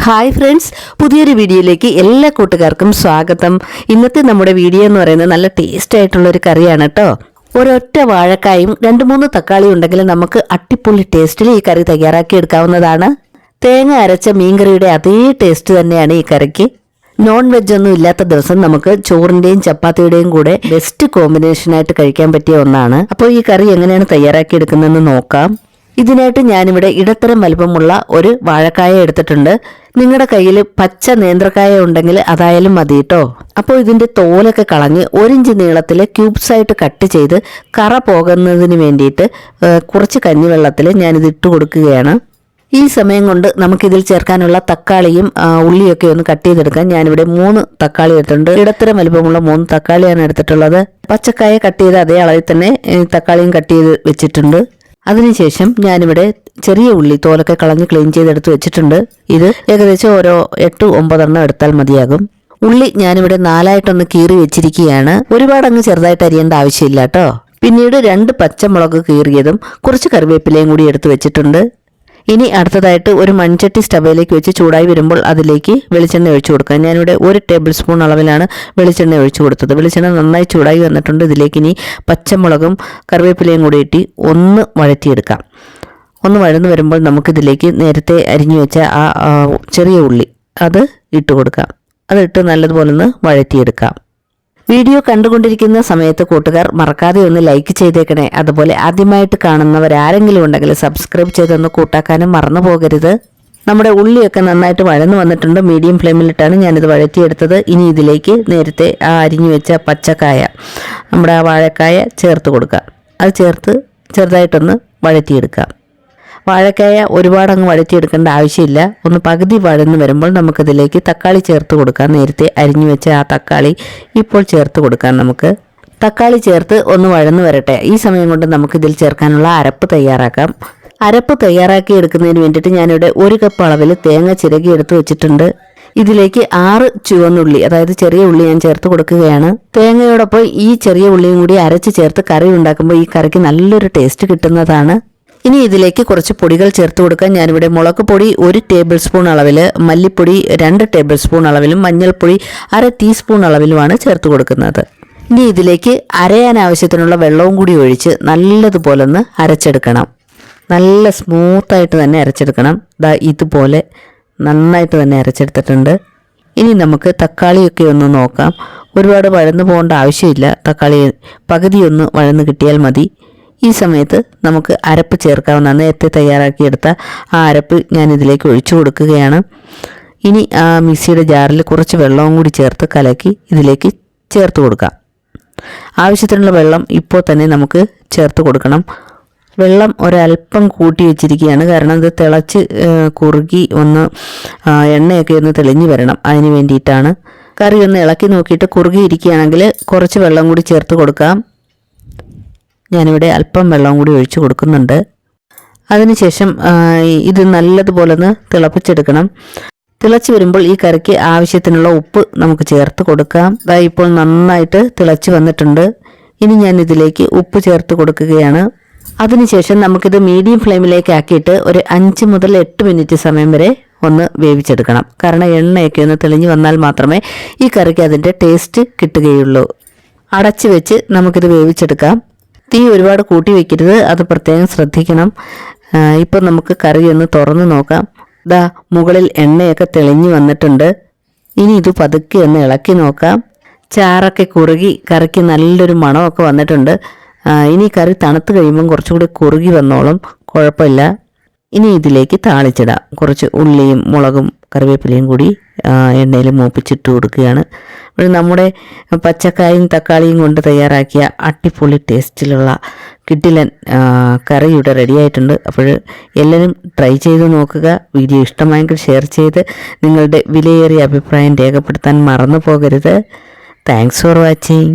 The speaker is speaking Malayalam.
ഹായ് ഫ്രണ്ട്സ്, പുതിയൊരു വീഡിയോയിലേക്ക് എല്ലാ കൂട്ടുകാർക്കും സ്വാഗതം. ഇന്നത്തെ നമ്മുടെ വീഡിയോ എന്ന് പറയുന്നത് നല്ല ടേസ്റ്റ് ആയിട്ടുള്ളൊരു കറിയാണ് കേട്ടോ. ഒരൊറ്റ വാഴക്കായും 2-3 തക്കാളിയും ഉണ്ടെങ്കിൽ നമുക്ക് അട്ടിപ്പൊളി ടേസ്റ്റിൽ ഈ കറി തയ്യാറാക്കി എടുക്കാവുന്നതാണ്. തേങ്ങ അരച്ച മീൻകറിയുടെ അതേ ടേസ്റ്റ് തന്നെയാണ് ഈ കറിക്ക്. നോൺ വെജ് ഒന്നും ഇല്ലാത്ത ദിവസം നമുക്ക് ചോറിന്റെയും ചപ്പാത്തിയുടെയും കൂടെ ബെസ്റ്റ് കോമ്പിനേഷനായിട്ട് കഴിക്കാൻ പറ്റിയ ഒന്നാണ്. അപ്പോൾ ഈ കറി എങ്ങനെയാണ് തയ്യാറാക്കി എടുക്കുന്നതെന്ന് നോക്കാം. ഇതിനായിട്ട് ഞാനിവിടെ ഇടത്തരം വലുപ്പമുള്ള ഒരു വാഴക്കായ എടുത്തിട്ടുണ്ട്. നിങ്ങളുടെ കയ്യിൽ പച്ച നേന്ത്രക്കായ ഉണ്ടെങ്കിൽ അതായാലും മതി കേട്ടോ. അപ്പോൾ ഇതിന്റെ തോലൊക്കെ കളഞ്ഞ് 1 ഇഞ്ച് നീളത്തിൽ ക്യൂബ്സ് ആയിട്ട് കട്ട് ചെയ്ത് കറ പോകുന്നതിന് വേണ്ടിയിട്ട് കുറച്ച് കഞ്ഞിവെള്ളത്തിൽ ഞാനിത് ഇട്ട് കൊടുക്കുകയാണ്. ഈ സമയം കൊണ്ട് നമുക്കിതിൽ ചേർക്കാനുള്ള തക്കാളിയും ഉള്ളിയൊക്കെ ഒന്ന് കട്ട് ചെയ്തെടുക്കാം. ഞാനിവിടെ 3 തക്കാളി എടുത്തിട്ടുണ്ട്. ഇടത്തരം വലുപ്പമുള്ള 3 തക്കാളിയാണ് എടുത്തിട്ടുള്ളത്. പച്ചക്കായ കട്ട് ചെയ്ത് അതേ അളവിൽ തന്നെ തക്കാളിയും കട്ട് ചെയ്ത് വെച്ചിട്ടുണ്ട്. അതിനുശേഷം ഞാനിവിടെ ചെറിയ ഉള്ളി തോലൊക്കെ കളഞ്ഞ് ക്ലീൻ ചെയ്തെടുത്ത് വെച്ചിട്ടുണ്ട്. ഇത് ഏകദേശം ഓരോ 8-9 എണ്ണം എടുത്താൽ മതിയാകും. ഉള്ളി ഞാനിവിടെ 4ആയിട്ടൊന്ന് കീറി വെച്ചിരിക്കുകയാണ്. ഒരുപാട് അങ്ങ് ചെറുതായിട്ട് അരിയേണ്ട ആവശ്യമില്ല കേട്ടോ. പിന്നീട് 2 പച്ചമുളക് കീറിയതും കുറച്ച് കറിവേപ്പിലയും കൂടി എടുത്ത് വെച്ചിട്ടുണ്ട്. ഇനി അടുത്തതായിട്ട് ഒരു മൺചട്ടി സ്റ്റവിലേക്ക് വെച്ച് ചൂടായി വരുമ്പോൾ അതിലേക്ക് വെളിച്ചെണ്ണ ഒഴിച്ചു കൊടുക്കാം. ഞാനിവിടെ 1 ടേബിൾ സ്പൂൺ അളവിലാണ് വെളിച്ചെണ്ണ ഒഴിച്ചു കൊടുത്തത്. വെളിച്ചെണ്ണ നന്നായി ചൂടായി വന്നിട്ടുണ്ട്. ഇതിലേക്ക് ഇനി പച്ചമുളകും കറിവേപ്പിലയും കൂടി ഇട്ട് ഒന്ന് വഴറ്റിയെടുക്കാം. ഒന്ന് വഴന്നു വരുമ്പോൾ നമുക്കിതിലേക്ക് നേരത്തെ അരിഞ്ഞു വെച്ച ആ ചെറിയ ഉള്ളി അത് ഇട്ട് കൊടുക്കാം. അതിട്ട് നല്ലതുപോലെ ഒന്ന് വഴറ്റിയെടുക്കാം. വീഡിയോ കണ്ടുകൊണ്ടിരിക്കുന്ന സമയത്ത് കൂട്ടുകാർ മറക്കാതെ ഒന്ന് ലൈക്ക് ചെയ്തേക്കണേ. അതുപോലെ ആദ്യമായിട്ട് കാണുന്നവരാരെങ്കിലും ഉണ്ടെങ്കിൽ സബ്സ്ക്രൈബ് ചെയ്തൊന്ന് കൂട്ടാക്കാനും മറന്നു പോകരുത്. നമ്മുടെ ഉള്ളിയൊക്കെ നന്നായിട്ട് വഴന്നു വന്നിട്ടുണ്ട്. മീഡിയം ഫ്ലെയിമിലിട്ടാണ് ഞാനിത് വഴറ്റിയെടുത്തത്. ഇനി ഇതിലേക്ക് നേരത്തെ അരിഞ്ഞു വെച്ച പച്ചക്കായ, നമ്മുടെ വാഴക്കായ ചേർത്ത് കൊടുക്കാം. അത് ചേർത്ത് ചെറുതായിട്ടൊന്ന് വഴറ്റിയെടുക്കാം. വാഴക്കായ ഒരുപാട് അങ്ങ് വഴറ്റിയെടുക്കേണ്ട ആവശ്യമില്ല. ഒന്ന് പകുതി വഴന്ന് വരുമ്പോൾ നമുക്കിതിലേക്ക് തക്കാളി ചേർത്ത് കൊടുക്കാം. നേരത്തെ അരിഞ്ഞു വെച്ച ആ തക്കാളി ഇപ്പോൾ ചേർത്ത് കൊടുക്കാം. നമുക്ക് തക്കാളി ചേർത്ത് ഒന്ന് വഴന്ന് വരട്ടെ. ഈ സമയം കൊണ്ട് നമുക്കിതിൽ ചേർക്കാനുള്ള അരപ്പ് തയ്യാറാക്കാം. അരപ്പ് തയ്യാറാക്കി എടുക്കുന്നതിന് വേണ്ടിയിട്ട് ഞാനിവിടെ 1 കപ്പ് അളവിൽ തേങ്ങ ചിരകി എടുത്ത് വെച്ചിട്ടുണ്ട്. ഇതിലേക്ക് 6 ചുവന്നുള്ളി, അതായത് ചെറിയ ഉള്ളി ഞാൻ ചേർത്ത് കൊടുക്കുകയാണ്. തേങ്ങയോടൊപ്പം ഈ ചെറിയ ഉള്ളിയും കൂടി അരച്ച് ചേർത്ത് കറി ഉണ്ടാക്കുമ്പോൾ ഈ കറിക്ക് നല്ലൊരു ടേസ്റ്റ് കിട്ടുന്നതാണ്. ഇനി ഇതിലേക്ക് കുറച്ച് പൊടികൾ ചേർത്ത് കൊടുക്കാൻ. ഞാനിവിടെ മുളക് പൊടി 1 ടേബിൾ സ്പൂൺ അളവിൽ, മല്ലിപ്പൊടി 2 ടേബിൾ സ്പൂൺ അളവിലും, മഞ്ഞൾപ്പൊടി 1/2 ടീസ്പൂൺ അളവിലുമാണ് ചേർത്ത് കൊടുക്കുന്നത്. ഇനി ഇതിലേക്ക് അരയാൻ ആവശ്യത്തിനുള്ള വെള്ളവും കൂടി ഒഴിച്ച് നല്ലതുപോലെ ഒന്ന് അരച്ചെടുക്കണം. നല്ല സ്മൂത്തായിട്ട് തന്നെ അരച്ചെടുക്കണം. ഇതുപോലെ നന്നായിട്ട് തന്നെ അരച്ചെടുത്തിട്ടുണ്ട്. ഇനി നമുക്ക് തക്കാളിയൊക്കെ ഒന്ന് നോക്കാം. ഒരുപാട് വഴന്നു പോകേണ്ട ആവശ്യമില്ല. തക്കാളി പകുതി ഒന്ന് വഴന്ന് കിട്ടിയാൽ മതി. ഈ സമയത്ത് നമുക്ക് അരപ്പ് ചേർക്കാവുന്നതാണ്. നേരത്തെ തയ്യാറാക്കിയെടുത്ത ആ അരപ്പ് ഞാൻ ഇതിലേക്ക് ഒഴിച്ചു കൊടുക്കുകയാണ്. ഇനി ആ മിക്സിയുടെ ജാറിൽ കുറച്ച് വെള്ളവും കൂടി ചേർത്ത് കലക്കി ഇതിലേക്ക് ചേർത്ത് കൊടുക്കാം. ആവശ്യത്തിനുള്ള വെള്ളം ഇപ്പോൾ തന്നെ നമുക്ക് ചേർത്ത് കൊടുക്കണം. വെള്ളം ഒരല്പം കൂട്ടി വെച്ചിരിക്കുകയാണ്. കാരണം ഇത് തിളച്ച് കുറുകി ഒന്ന് എണ്ണയൊക്കെ ഒന്ന് തെളിഞ്ഞു വരണം. അതിന് വേണ്ടിയിട്ടാണ്. കറി ഒന്ന് ഇളക്കി നോക്കിയിട്ട് കുറുകിയിരിക്കുകയാണെങ്കിൽ കുറച്ച് വെള്ളം കൂടി ചേർത്ത് കൊടുക്കാം. ഞാനിവിടെ അല്പം വെള്ളം കൂടി ഒഴിച്ചു കൊടുക്കുന്നുണ്ട്. അതിനുശേഷം ഇത് നല്ലതുപോലെ ഒന്ന് തിളപ്പിച്ചെടുക്കണം. തിളച്ച് വരുമ്പോൾ ഈ കറിക്ക് ആവശ്യത്തിനുള്ള ഉപ്പ് നമുക്ക് ചേർത്ത് കൊടുക്കാം. ഇപ്പോൾ നന്നായിട്ട് തിളച്ച് വന്നിട്ടുണ്ട്. ഇനി ഞാൻ ഇതിലേക്ക് ഉപ്പ് ചേർത്ത് കൊടുക്കുകയാണ്. അതിനുശേഷം നമുക്കിത് മീഡിയം ഫ്ലെയിമിലേക്ക് ആക്കിയിട്ട് ഒരു 5 മുതൽ 8 മിനിറ്റ് സമയം വരെ ഒന്ന് വേവിച്ചെടുക്കണം. കാരണം എണ്ണയൊക്കെ ഒന്ന് തെളിഞ്ഞ് വന്നാൽ മാത്രമേ ഈ കറിക്ക് അതിൻ്റെ ടേസ്റ്റ് കിട്ടുകയുള്ളൂ. അടച്ച് വെച്ച് നമുക്കിത് വേവിച്ചെടുക്കാം. തീ ഒരുപാട് കൂട്ടി വയ്ക്കരുത്, അത് പ്രത്യേകം ശ്രദ്ധിക്കണം. ഇപ്പം നമുക്ക് കറി ഒന്ന് തുറന്ന് നോക്കാം. മുകളിൽ എണ്ണയൊക്കെ തെളിഞ്ഞു വന്നിട്ടുണ്ട്. ഇനി ഇത് പതുക്കെ ഒന്ന് ഇളക്കി നോക്കാം. ചാറൊക്കെ കുറുകി കറിക്ക് നല്ലൊരു മണമൊക്കെ വന്നിട്ടുണ്ട്. ഇനി കറി തണുത്ത് കഴിയുമ്പം കുറച്ചുകൂടി കുറുകി വന്നോളും, കുഴപ്പമില്ല. ഇനി ഇതിലേക്ക് താളിച്ചിടാം. കുറച്ച് ഉള്ളിയും മുളകും കറിവേപ്പിലയും കൂടി എണ്ണയിൽ മൂപ്പിച്ചിട്ട് കൊടുക്കുകയാണ്. നമ്മുടെ പച്ചക്കായും തക്കാളിയും കൊണ്ട് തയ്യാറാക്കിയ അടിപൊളി ടേസ്റ്റിലുള്ള കിടിലൻ കറി ഇവിടെ റെഡിയായിട്ടുണ്ട്. അപ്പോൾ എല്ലാവരും ട്രൈ ചെയ്ത് നോക്കുക. വീഡിയോ ഇഷ്ടമായെങ്കിൽ ഷെയർ ചെയ്ത് നിങ്ങളുടെ വിലയേറിയ അഭിപ്രായം രേഖപ്പെടുത്താൻ മറന്നു പോകരുത്. Thanks for watching.